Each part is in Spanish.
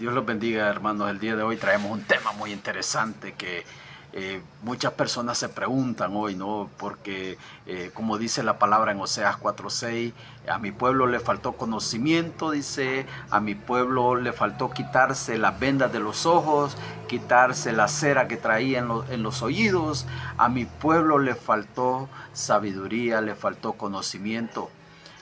Dios los bendiga, hermanos. El día de hoy traemos un tema muy interesante que muchas personas se preguntan hoy, ¿no? Porque, como dice la palabra en Oseas 4:6, a mi pueblo le faltó conocimiento, dice, a mi pueblo le faltó quitarse las vendas de los ojos, quitarse la cera que traía en los oídos, a mi pueblo le faltó sabiduría, le faltó conocimiento.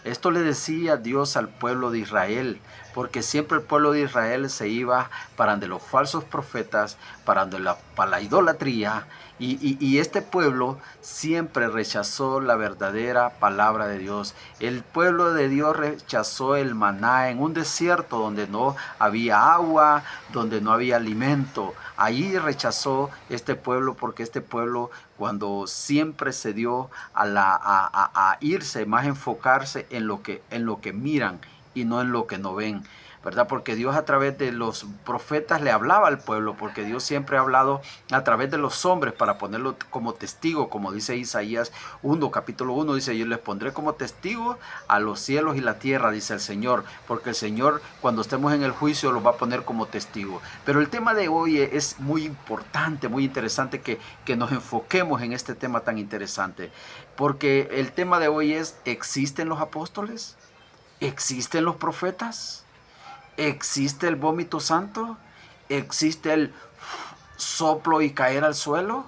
Esto le decía Dios al pueblo de Israel, porque siempre el pueblo de Israel se iba para de los falsos profetas, para la idolatría, y este pueblo siempre rechazó la verdadera palabra de Dios. El pueblo de Dios rechazó el maná en un desierto donde no había agua, donde no había alimento. Allí rechazó este pueblo porque este pueblo, cuando siempre se dio a irse, más enfocarse en lo que miran y no en lo que no ven, ¿verdad? Porque Dios a través de los profetas le hablaba al pueblo, porque Dios siempre ha hablado a través de los hombres para ponerlo como testigo, como dice Isaías 1, capítulo 1, dice: yo les pondré como testigo a los cielos y la tierra, dice el Señor, porque el Señor, cuando estemos en el juicio, los va a poner como testigo. Pero el tema de hoy es muy importante, muy interesante que nos enfoquemos en este tema tan interesante, porque el tema de hoy es: ¿existen los apóstoles? ¿Existen los profetas? ¿Existe el vómito santo? ¿Existe el soplo y caer al suelo?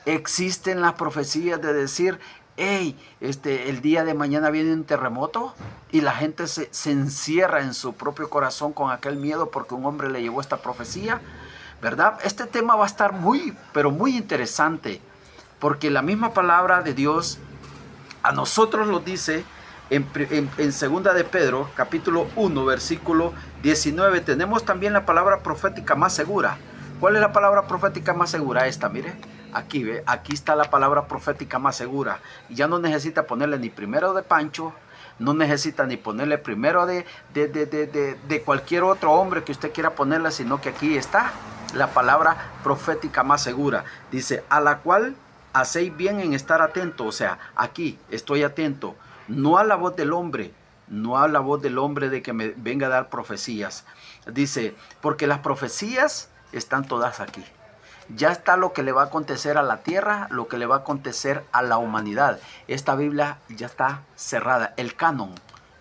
¿Existen las profecías de decir: hey, el día de mañana viene un terremoto? Y la gente se encierra en su propio corazón con aquel miedo porque un hombre le llevó esta profecía, ¿verdad? Este tema va a estar muy, pero muy interesante, porque la misma palabra de Dios a nosotros nos dice en segunda de Pedro, capítulo 1, versículo 19, tenemos también la palabra profética más segura. ¿Cuál es la palabra profética más segura? Esta, mire, aquí, ve, aquí está la palabra profética más segura. Y ya no necesita ponerle ni primero de Pancho, no necesita ni ponerle primero de cualquier otro hombre que usted quiera ponerle, sino que aquí está la palabra profética más segura. Dice: a la cual hacéis bien en estar atento. O sea, aquí estoy atento, no a la voz del hombre, no a la voz del hombre de que me venga a dar profecías. Dice: porque las profecías están todas aquí. Ya está lo que le va a acontecer a la tierra, lo que le va a acontecer a la humanidad. Esta Biblia ya está cerrada, el canon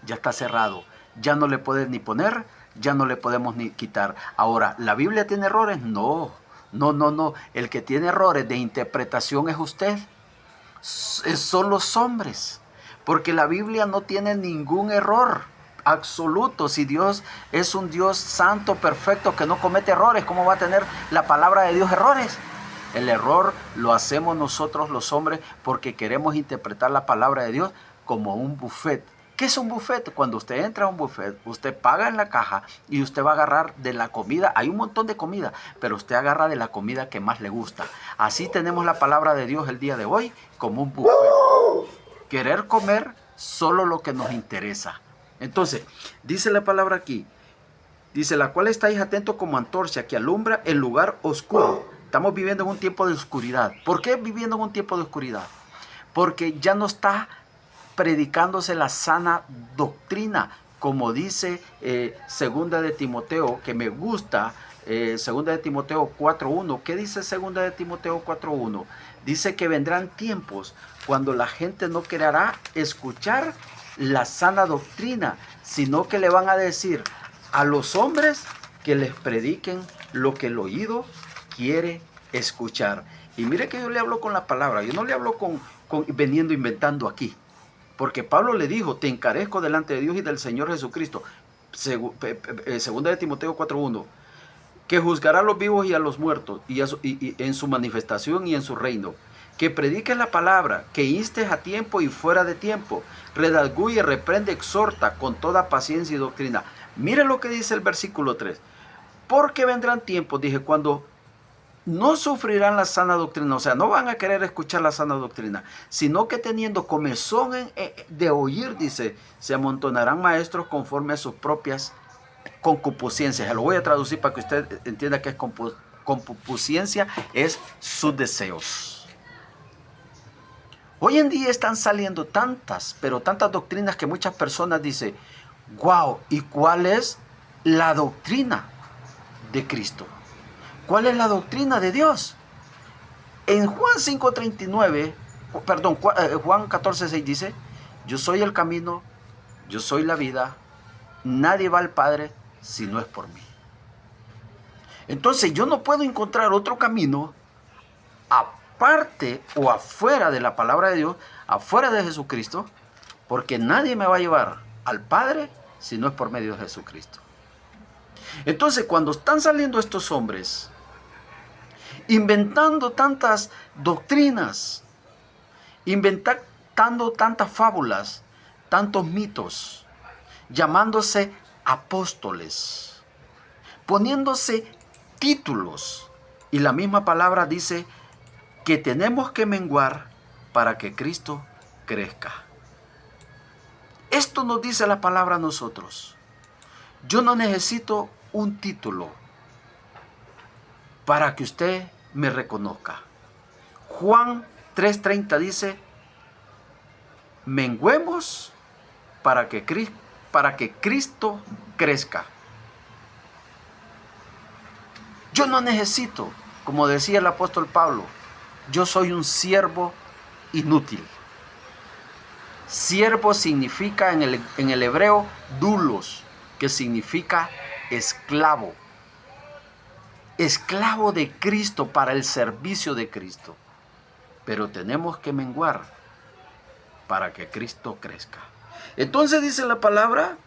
ya está cerrado. Ya no le puedes ni poner, ya no le podemos ni quitar. Ahora, ¿la Biblia tiene errores? No, no, no, no. El que tiene errores de interpretación es usted. Son los hombres. Porque la Biblia no tiene ningún error absoluto. Si Dios es un Dios santo, perfecto, que no comete errores, ¿cómo va a tener la palabra de Dios errores? El error lo hacemos nosotros los hombres porque queremos interpretar la palabra de Dios como un buffet. ¿Qué es un buffet? Cuando usted entra a un buffet, usted paga en la caja y usted va a agarrar de la comida. Hay un montón de comida, pero usted agarra de la comida que más le gusta. Así tenemos la palabra de Dios el día de hoy como un buffet. Querer comer solo lo que nos interesa. Entonces, dice la palabra aquí, dice: la cual estáis atentos como antorcha que alumbra el lugar oscuro. Estamos viviendo en un tiempo de oscuridad. ¿Por qué viviendo en un tiempo de oscuridad? Porque ya no está predicándose la sana doctrina, como dice segunda de Timoteo, que me gusta, segunda de Timoteo 4:1. ¿Qué dice segunda de Timoteo 4:1? Dice que vendrán tiempos cuando la gente no querrá escuchar la sana doctrina, sino que le van a decir a los hombres que les prediquen lo que el oído quiere escuchar. Y mire que yo le hablo con la palabra, yo no le hablo veniendo inventando aquí. Porque Pablo le dijo: te encarezco delante de Dios y del Señor Jesucristo. Segunda de Timoteo 4:1. Que juzgará a los vivos y a los muertos, y en su manifestación y en su reino. Que prediques la palabra, que instes a tiempo y fuera de tiempo. Redarguye, reprende, exhorta con toda paciencia y doctrina. Mire lo que dice el versículo 3. Porque vendrán tiempos, dije, cuando no sufrirán la sana doctrina, o sea, no van a querer escuchar la sana doctrina, sino que teniendo comezón de oír, dice, se amontonarán maestros conforme a sus propias concupiscencias. Se lo voy a traducir para que usted entienda que es concupiscencia, es sus deseos. Hoy en día están saliendo tantas, pero tantas doctrinas que muchas personas dicen: wow, ¿y cuál es la doctrina? de Cristo. ¿Cuál es la doctrina de Dios? En Juan 5:39, perdón, Juan 14:6 dice, yo soy el camino, yo soy la vida, nadie va al Padre si no es por mí. Entonces yo no puedo encontrar otro camino aparte o afuera de la palabra de Dios, afuera de Jesucristo, porque nadie me va a llevar al Padre si no es por medio de Jesucristo. Entonces, cuando están saliendo estos hombres, inventando tantas doctrinas, inventando tantas fábulas, tantos mitos, llamándose apóstoles, poniéndose títulos, y la misma palabra dice que tenemos que menguar para que Cristo crezca. Esto nos dice la palabra a nosotros. Yo no necesito un título para que usted me reconozca. Juan 3:30 dice, menguemos para que Cristo crezca. Yo no necesito, como decía el apóstol Pablo, yo soy un siervo inútil. Siervo significa en el hebreo doulos, que significa esclavo. Esclavo de Cristo para el servicio de Cristo. Pero tenemos que menguar para que Cristo crezca. Entonces dice la palabra,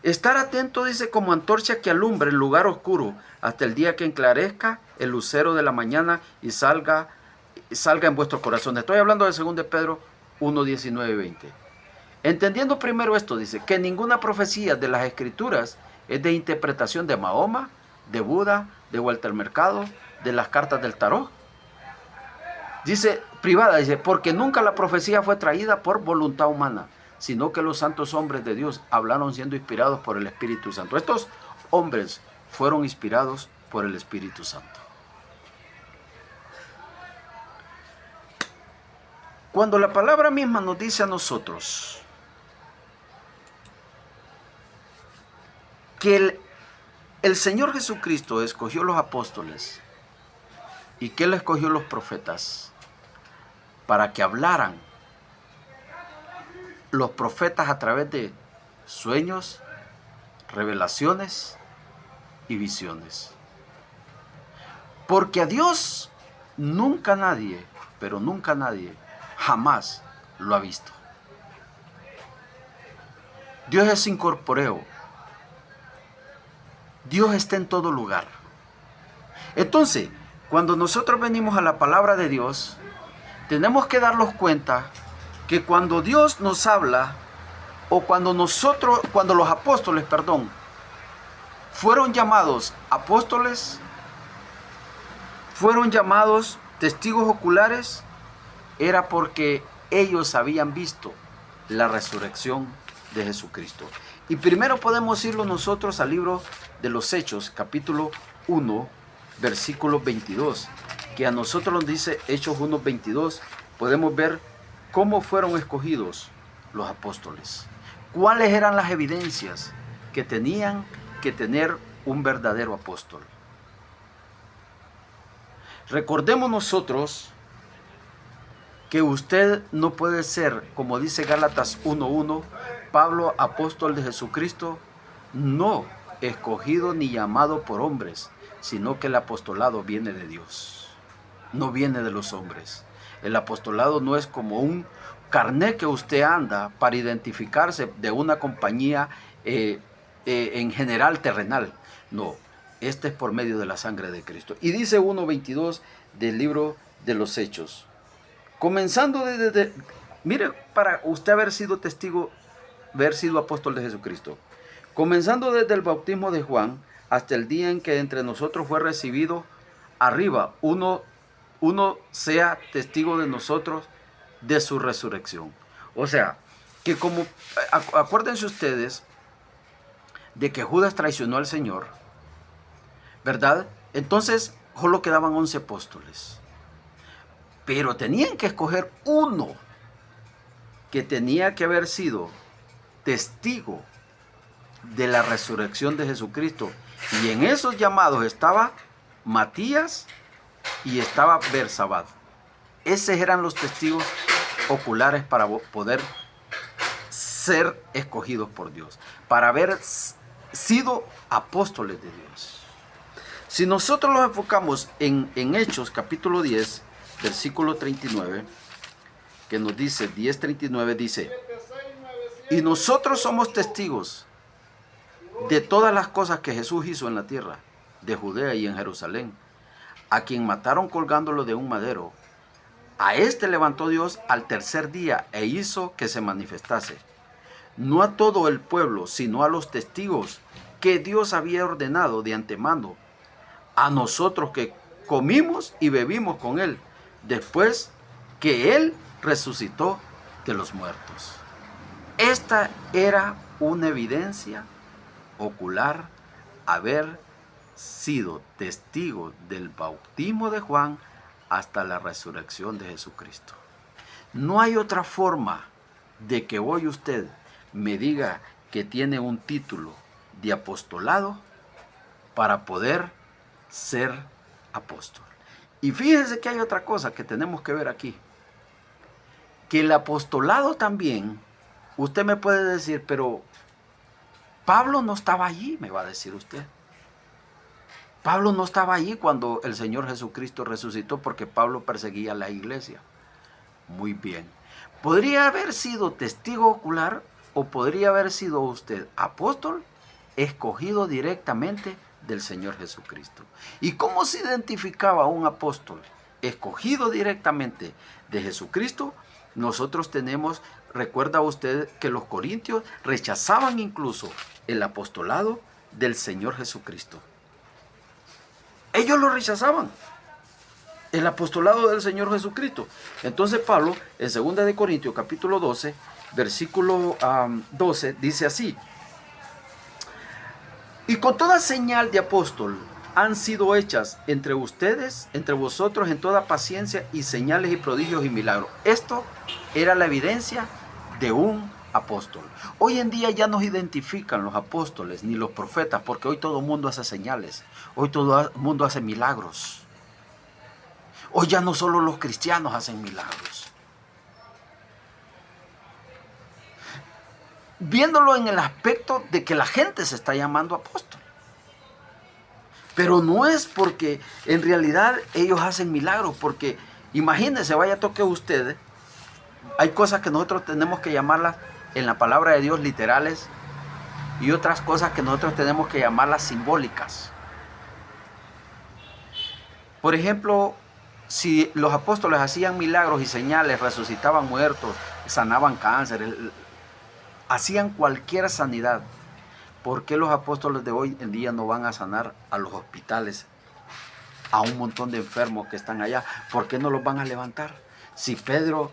estar atento, dice, como antorcha que alumbre el lugar oscuro hasta el día que enclarezca el lucero de la mañana y salga en vuestro corazón. Estoy hablando de 2 Pedro 1, 19 y 20. Entendiendo primero esto, dice, que ninguna profecía de las Escrituras es de interpretación de Mahoma, de Buda, de Walter Mercado, de las cartas del tarot. Dice, privada, dice, porque nunca la profecía fue traída por voluntad humana, sino que los santos hombres de Dios hablaron siendo inspirados por el Espíritu Santo. Estos hombres fueron inspirados por el Espíritu Santo. Cuando la palabra misma nos dice a nosotros que el Señor Jesucristo escogió los apóstoles y que Él escogió los profetas para que hablaran los profetas a través de sueños, revelaciones y visiones. Porque a Dios nunca nadie, pero nunca nadie, jamás lo ha visto. Dios es incorpóreo. Dios está en todo lugar. Entonces, cuando nosotros venimos a la palabra de Dios, tenemos que darnos cuenta que cuando Dios nos habla, o cuando los apóstoles, fueron llamados apóstoles, fueron llamados testigos oculares, era porque ellos habían visto la resurrección de Jesucristo. Y primero podemos irlo nosotros al libro de los Hechos, capítulo 1, versículo 22, que a nosotros nos dice Hechos 1, 22, podemos ver cómo fueron escogidos los apóstoles. ¿Cuáles eran las evidencias que tenían que tener un verdadero apóstol? Recordemos nosotros que usted no puede ser, como dice Gálatas 1:1, Pablo, apóstol de Jesucristo, no escogido ni llamado por hombres, sino que el apostolado viene de Dios, no viene de los hombres. El apostolado no es como un carnet que usted anda para identificarse de una compañía en general terrenal. No, este es por medio de la sangre de Cristo. Y dice 1:22 del libro de los Hechos. Comenzando mire, para usted haber sido testigo, haber sido apóstol de Jesucristo. Comenzando desde el bautismo de Juan hasta el día en que entre nosotros fue recibido arriba, uno sea testigo de nosotros de su resurrección. O sea, que como, acuérdense ustedes de que Judas traicionó al Señor, ¿verdad? Entonces solo quedaban 11 apóstoles. Pero tenían que escoger uno que tenía que haber sido testigo de la resurrección de Jesucristo Y en esos llamados estaba Matías y estaba Bersabad. Esos eran los testigos oculares para poder ser escogidos por Dios, para haber sido apóstoles de Dios. Si nosotros los enfocamos en Hechos capítulo 10, versículo 39, que nos dice, 10:39 dice, y nosotros somos testigos de todas las cosas que Jesús hizo en la tierra de Judea y en Jerusalén, a quien mataron colgándolo de un madero. A este levantó Dios al tercer día e hizo que se manifestase, no a todo el pueblo, sino a los testigos que Dios había ordenado de antemano, a nosotros que comimos y bebimos con Él, después que Él resucitó de los muertos. Esta era una evidencia ocular, haber sido testigo del bautismo de Juan hasta la resurrección de Jesucristo. No hay otra forma de que hoy usted me diga que tiene un título de apostolado para poder ser apóstol. Y fíjense que hay otra cosa que tenemos que ver aquí. Que el apostolado también, usted me puede decir, pero Pablo no estaba allí, me va a decir usted. Pablo no estaba allí cuando el Señor Jesucristo resucitó porque Pablo perseguía a la iglesia. Muy bien. ¿Podría haber sido testigo ocular o podría haber sido usted apóstol escogido directamente del Señor Jesucristo? ¿Y cómo se identificaba un apóstol escogido directamente de Jesucristo? Nosotros tenemos, recuerda usted que los corintios rechazaban incluso el apostolado del Señor Jesucristo. Ellos lo rechazaban, el apostolado del Señor Jesucristo. Entonces Pablo, en 2 de Corintios capítulo 12, versículo 12, dice así: y con toda señal de apóstol han sido hechas entre ustedes, entre vosotros, en toda paciencia y señales y prodigios y milagros. Esto era la evidencia de un apóstol. Hoy en día ya nos identifican los apóstoles ni los profetas, porque hoy todo el mundo hace señales, hoy todo el mundo hace milagros. Hoy ya no solo los cristianos hacen milagros. Viéndolo en el aspecto de que la gente se está llamando apóstol. Pero no es porque en realidad ellos hacen milagros, porque imagínense, vaya toque usted, hay cosas que nosotros tenemos que llamarlas en la palabra de Dios literales y otras cosas que nosotros tenemos que llamarlas simbólicas. Por ejemplo, si los apóstoles hacían milagros y señales, resucitaban muertos, sanaban cáncer, hacían cualquier sanidad, ¿por qué los apóstoles de hoy en día no van a sanar a los hospitales, a un montón de enfermos que están allá? ¿Por qué no los van a levantar? Si Pedro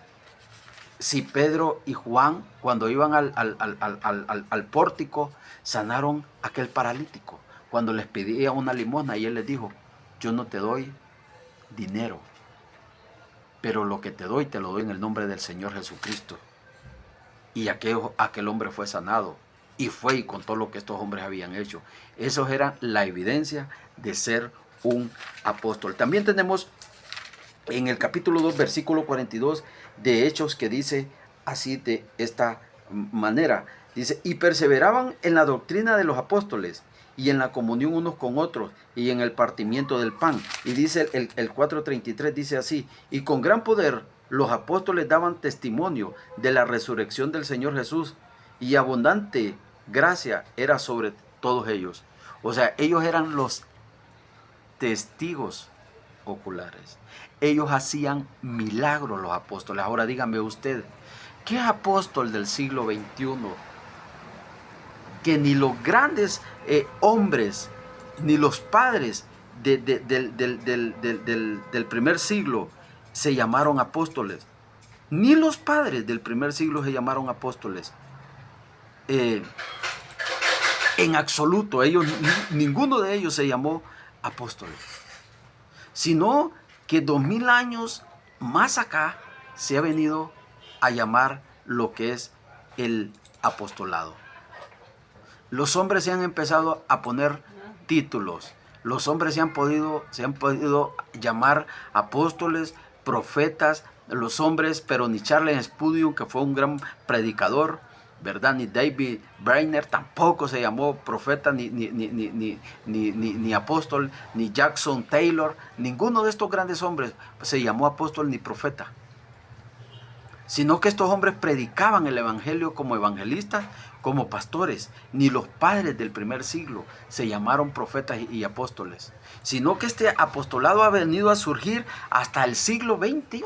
y Juan, cuando iban al pórtico, sanaron a aquel paralítico, cuando les pedía una limosna y él les dijo: yo no te doy dinero, pero lo que te doy lo doy en el nombre del Señor Jesucristo. Y aquel hombre fue sanado y fue y contó lo que estos hombres habían hecho. Eso era la evidencia de ser un apóstol. También tenemos en el capítulo 2, versículo 42 de Hechos, que dice así, de esta manera. Dice: y perseveraban en la doctrina de los apóstoles y en la comunión unos con otros y en el partimiento del pan. Y dice el 4:33, dice así: y con gran poder los apóstoles daban testimonio de la resurrección del Señor Jesús, y abundante gracia era sobre todos ellos. O sea, ellos eran los testigos oculares. Ellos hacían milagros, los apóstoles. Ahora dígame usted, ¿qué apóstol del siglo XXI que ni los grandes hombres, ni los padres del primer siglo se llamaron apóstoles? Ni los padres del primer siglo se llamaron apóstoles. En absoluto, ninguno de ellos se llamó apóstoles. Sino que 2000 años más acá se ha venido a llamar lo que es el apostolado. Los hombres se han empezado a poner títulos. Los hombres se han podido llamar apóstoles, profetas, los hombres, pero ni Charles Spurgeon, que fue un gran predicador, ¿verdad? Ni David Brainerd tampoco se llamó profeta, ni apóstol, ni Jackson Taylor, ninguno de estos grandes hombres se llamó apóstol ni profeta. Sino que estos hombres predicaban el evangelio como evangelistas, como pastores. Ni los padres del primer siglo se llamaron profetas y apóstoles. Sino que este apostolado ha venido a surgir hasta el siglo XXI.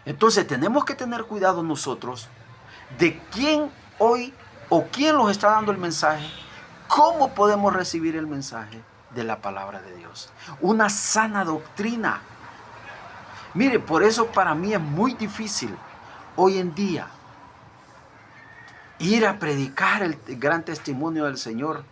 Entonces tenemos que tener cuidado nosotros de quién hoy o quién nos está dando el mensaje, cómo podemos recibir el mensaje de la palabra de Dios. Una sana doctrina. Mire, por eso para mí es muy difícil hoy en día ir a predicar el gran testimonio del Señor,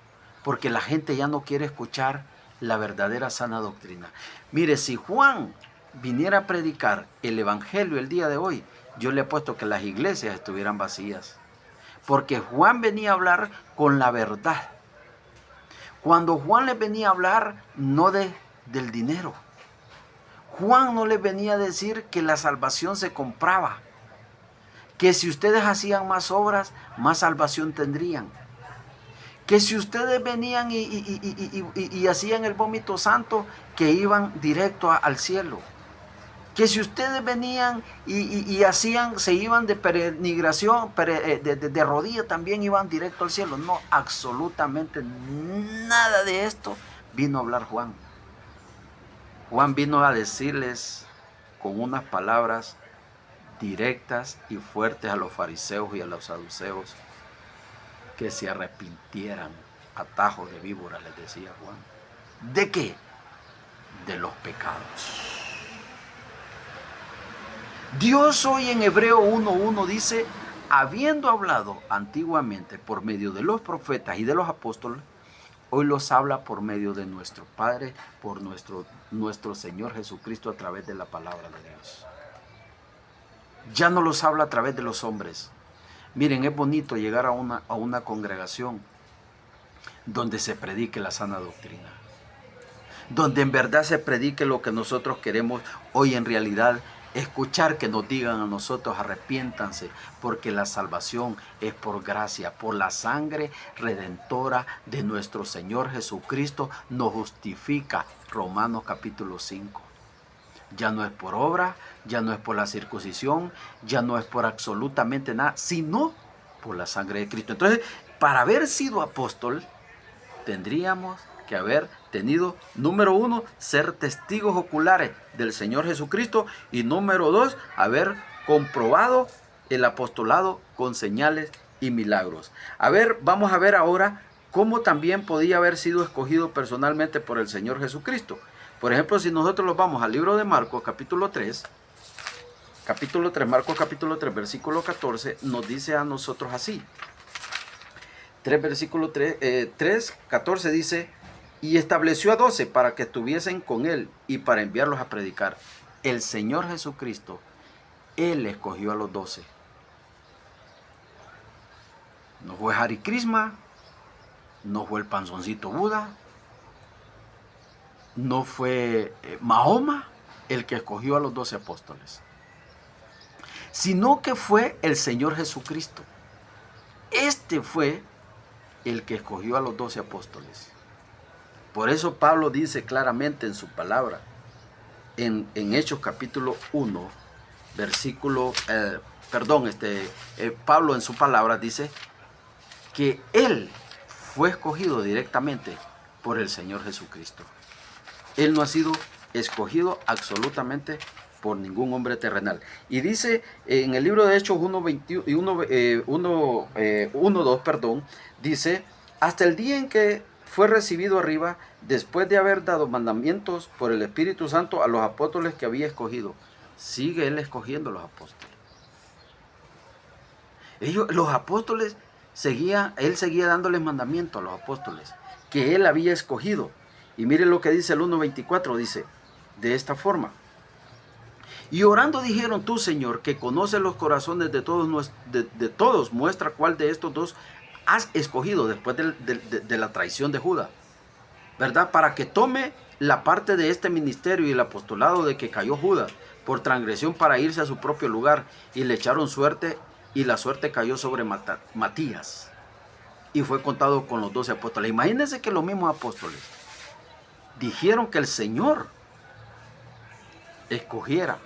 porque la gente ya no quiere escuchar la verdadera sana doctrina. Mire, si Juan viniera a predicar el evangelio el día de hoy, yo le apuesto que las iglesias estuvieran vacías, porque Juan venía a hablar con la verdad. Cuando Juan les venía a hablar no del dinero, Juan no les venía a decir que la salvación se compraba, que si ustedes hacían más obras, más salvación tendrían, que si ustedes venían y hacían el vómito santo, que iban directo al cielo, que si ustedes venían se iban de peregrinación, de rodillas, también iban directo al cielo. No, absolutamente nada de esto vino a hablar Juan. Juan vino a decirles con unas palabras directas y fuertes a los fariseos y a los saduceos que se arrepintieran. Atajo de víbora, les decía Juan. ¿De qué? De los pecados. Dios hoy en Hebreo 1:1 dice, habiendo hablado antiguamente por medio de los profetas y de los apóstoles, hoy los habla por medio de nuestro Padre, por nuestro Señor Jesucristo a través de la palabra de Dios. Ya no los habla a través de los hombres. Miren, es bonito llegar a una congregación donde se predique la sana doctrina, donde en verdad se predique lo que nosotros queremos hoy en realidad escuchar, que nos digan a nosotros: arrepiéntanse, porque la salvación es por gracia, por la sangre redentora de nuestro Señor Jesucristo nos justifica. Romanos capítulo 5. Ya no es por obra, ya no es por la circuncisión, ya no es por absolutamente nada, sino por la sangre de Cristo. Entonces, para haber sido apóstol, tendríamos que haber tenido, número 1, ser testigos oculares del Señor Jesucristo, y número 2, haber comprobado el apostolado con señales y milagros. A ver, vamos a ver ahora cómo también podía haber sido escogido personalmente por el Señor Jesucristo. Por ejemplo, si nosotros nos vamos al libro de Marcos, capítulo 3, Marcos capítulo 3, versículo 14, nos dice a nosotros así. 3, versículo 3, 14 dice: y estableció a 12 para que estuviesen con él y para enviarlos a predicar. El Señor Jesucristo, Él escogió a los 12. No fue Hare Krishna, no fue el panzoncito Buda, no fue Mahoma el que escogió a los 12 apóstoles, sino que fue el Señor Jesucristo. Este fue el que escogió a los 12 apóstoles. Por eso Pablo dice claramente en su palabra, en Hechos capítulo 1, versículo, Pablo en su palabra dice que él fue escogido directamente por el Señor Jesucristo. Él no ha sido escogido absolutamente por ningún hombre terrenal. Y dice en el libro de Hechos 1:2, dice: hasta el día en que fue recibido arriba, después de haber dado mandamientos por el Espíritu Santo a los apóstoles que había escogido. Sigue él escogiendo a los apóstoles. Los apóstoles él seguía dándoles mandamientos a los apóstoles que él había escogido. Y mire lo que dice el 1:24, dice de esta forma: y orando dijeron: tú, Señor, que conoces los corazones de todos, muestra cuál de estos dos has escogido después de la traición de Judas, ¿verdad? Para que tome la parte de este ministerio y el apostolado de que cayó Judas por transgresión para irse a su propio lugar, y le echaron suerte, y la suerte cayó sobre Matías y fue contado con los 12 apóstoles. Imagínense que los mismos apóstoles dijeron que el Señor escogiera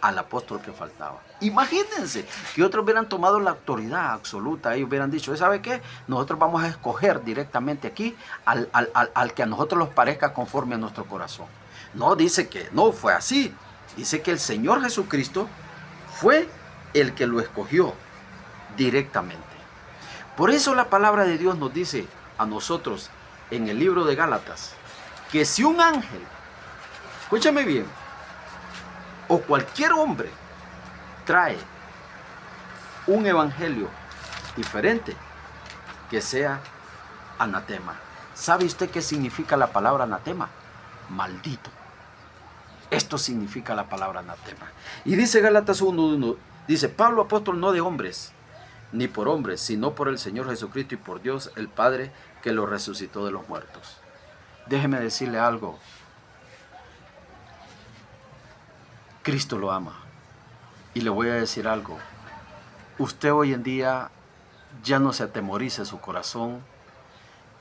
al apóstol que faltaba. Imagínense que otros hubieran tomado la autoridad absoluta. Ellos hubieran dicho, ¿sabe qué? Nosotros vamos a escoger directamente aquí al que a nosotros nos parezca conforme a nuestro corazón. No, dice que no fue así. Dice que el Señor Jesucristo fue el que lo escogió directamente. Por eso la palabra de Dios nos dice a nosotros en el libro de Gálatas que si un ángel, escúchame bien, o cualquier hombre trae un evangelio diferente, que sea anatema. ¿Sabe usted qué significa la palabra anatema? Maldito. Esto significa la palabra anatema. Y dice Gálatas 1:1, dice, Pablo, apóstol no de hombres, ni por hombres, sino por el Señor Jesucristo y por Dios el Padre, que lo resucitó de los muertos. Déjeme decirle algo. Cristo lo ama. Y le voy a decir algo. Usted hoy en día ya no se atemorice su corazón.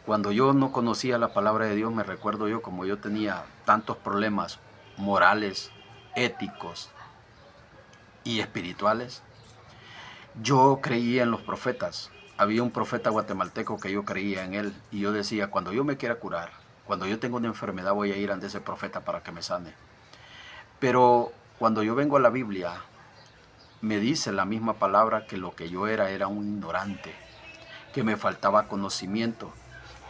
Cuando yo no conocía la palabra de Dios, me recuerdo yo, como yo tenía tantos problemas morales, éticos y espirituales, yo creía en los profetas. Había un profeta guatemalteco que yo creía en él, y yo decía, cuando yo me quiera curar, cuando yo tengo una enfermedad, voy a ir ante ese profeta para que me sane. Pero cuando yo vengo a la Biblia, me dice la misma palabra que lo que yo era un ignorante, que me faltaba conocimiento.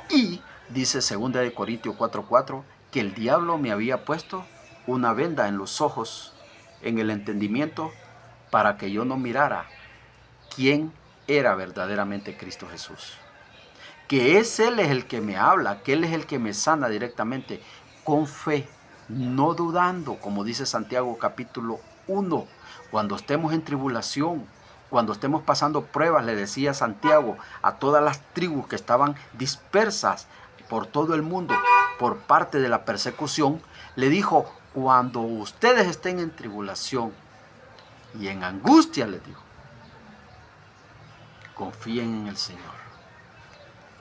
Y dice 2 Corintios 4:4 que el diablo me había puesto una venda en los ojos, en el entendimiento, para que yo no mirara quién era verdaderamente Cristo Jesús. Que Él es el que me habla, que Él es el que me sana directamente, con fe, no dudando, como dice Santiago capítulo 1. Cuando estemos en tribulación, cuando estemos pasando pruebas, le decía Santiago a todas las tribus que estaban dispersas por todo el mundo por parte de la persecución, le dijo, cuando ustedes estén en tribulación y en angustia, les dijo, confíen en el Señor,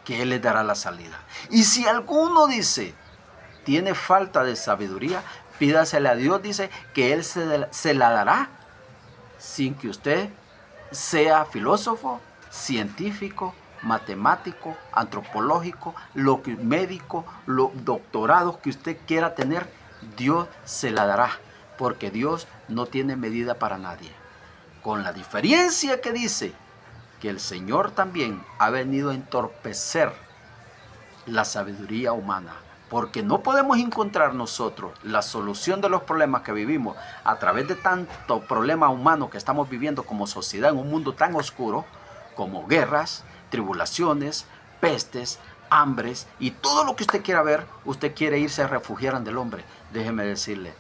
que Él les dará la salida. Y si alguno dice, tiene falta de sabiduría, pídasela a Dios, dice, que Él se la dará, sin que usted sea filósofo, científico, matemático, antropológico, médico, los doctorados que usted quiera tener, Dios se la dará, porque Dios no tiene medida para nadie. Con la diferencia que dice que el Señor también ha venido a entorpecer la sabiduría humana, porque no podemos encontrar nosotros la solución de los problemas que vivimos a través de tanto problema humano que estamos viviendo como sociedad en un mundo tan oscuro, como guerras, tribulaciones, pestes, hambres y todo lo que usted quiera ver. Usted quiere irse a refugiar ante el hombre. Déjeme decirle,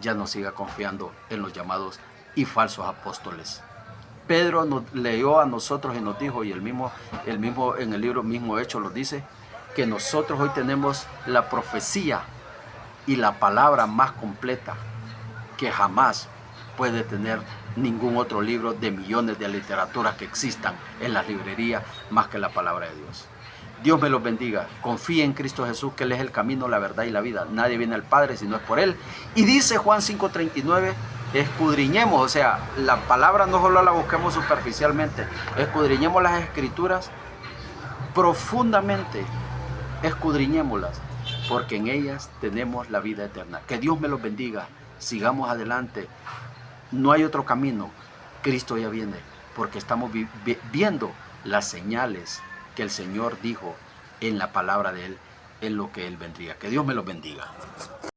ya no siga confiando en los llamados y falsos apóstoles. Pedro nos leyó a nosotros y nos dijo, y el mismo en el libro mismo Hechos lo dice, que nosotros hoy tenemos la profecía y la palabra más completa que jamás puede tener ningún otro libro de millones de literaturas que existan en las librerías más que la palabra de Dios. Dios me los bendiga. Confíe en Cristo Jesús, que Él es el camino, la verdad y la vida. Nadie viene al Padre si no es por Él. Y dice Juan 5:39, escudriñemos, o sea, la palabra no solo la busquemos superficialmente, escudriñemos las Escrituras profundamente, escudriñémoslas, porque en ellas tenemos la vida eterna. Que Dios me los bendiga. Sigamos adelante. No hay otro camino. Cristo ya viene, porque estamos viendo las señales que el Señor dijo en la palabra de Él, en lo que Él vendría. Que Dios me los bendiga.